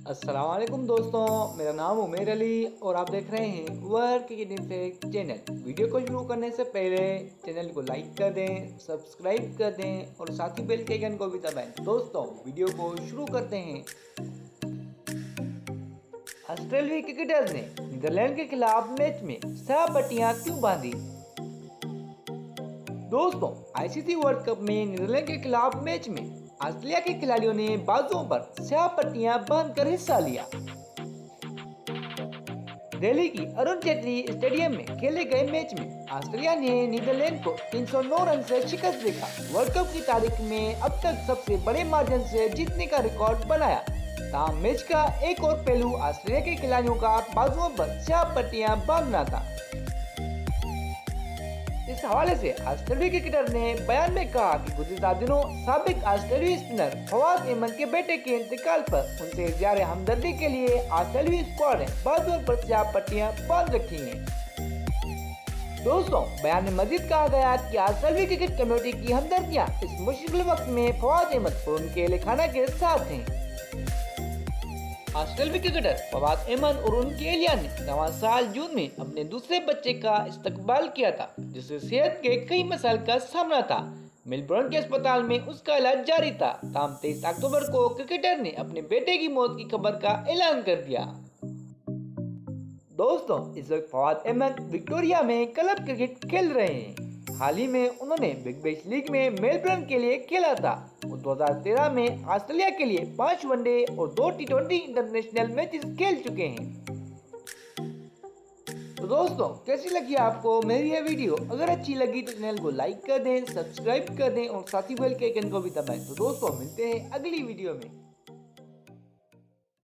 अस्सलाम वालेकुम दोस्तों, मेरा नाम उमेर अली और आप देख रहे हैं वर्क इनफेक्ट चैनल। वीडियो को शुरू करने से पहले चैनल को लाइक कर दें, सब्सक्राइब कर दें और साथ ही बेल के आइकन को भी दबाएं। दोस्तों वीडियो को शुरू करते हैं। ऑस्ट्रेलियाई क्रिकेटर्स ने नीदरलैंड के खिलाफ मैच में 6 पट्टियां क्यों बांधी? दोस्तों आईसीसी वर्ल्ड कप में नीदरलैंड के खिलाफ मैच में ऑस्ट्रेलिया के खिलाड़ियों ने बाजुओं पर 6 पट्टियां बांधकर हिस्सा लिया। दिल्ली की अरुण जेटली स्टेडियम में खेले गए मैच में ऑस्ट्रेलिया ने नीदरलैंड को 309 रन से शिकस्त देगा। वर्ल्ड कप की तारीख में अब तक सबसे बड़े मार्जिन से जीतने का रिकॉर्ड बनाया। ताहम मैच का एक और पहलू ऑस्ट्रेलिया के खिलाड़ियों का बाजुओं पर 6 पट्टियां बांधना था। इस हवाले से ऑस्ट्रेलियाई क्रिकेटर ने बयान में कहा कि गुज़िश्ता दिनों साबिक ऑस्ट्रेलियाई स्पिनर फवाद अहमद के बेटे के इंतकाल पर उनसे इज़हार हमदर्दी के लिए ऑस्ट्रेलियाई स्क्वाड ने बाजुओं पर 6 पट्टियां बांध रखी हैं। दोस्तों बयान में मजीद कहा गया कि ऑस्ट्रेलियाई क्रिकेट कमेटी की हमदर्दियां इस मुश्किल वक्त में फवाद अहमद और उनके अहले खाना के साथ हैं। ऑस्ट्रेलियाई क्रिकेटर फवाद अहमद और उनकी अहलिया ने 9 साल जून में अपने दूसरे बच्चे का इस्तकबाल किया था, जिससे सेहत के कई मसाइल का सामना था। मेलबर्न के अस्पताल में उसका इलाज जारी था। ताहम 23 अक्टूबर को क्रिकेटर ने अपने बेटे की मौत की खबर का ऐलान कर दिया। दोस्तों इस वक्त फवाद अहमद विक्टोरिया में क्लब क्रिकेट खेल रहे हैं। हाल ही में उन्होंने बिग बैश लीग में मेलबर्न के लिए खेला था और 2013 में ऑस्ट्रेलिया के लिए 5 वनडे और 2 टी20 इंटरनेशनल मैचेस खेल चुके हैं। तो दोस्तों कैसी लगी आपको मेरी यह वीडियो? अगर अच्छी लगी तो चैनल को लाइक कर दें, सब्सक्राइब कर दें और साथ ही बेल के आइकन को भी दबाएं। तो दोस्तों मिलते हैं अगली वीडियो में।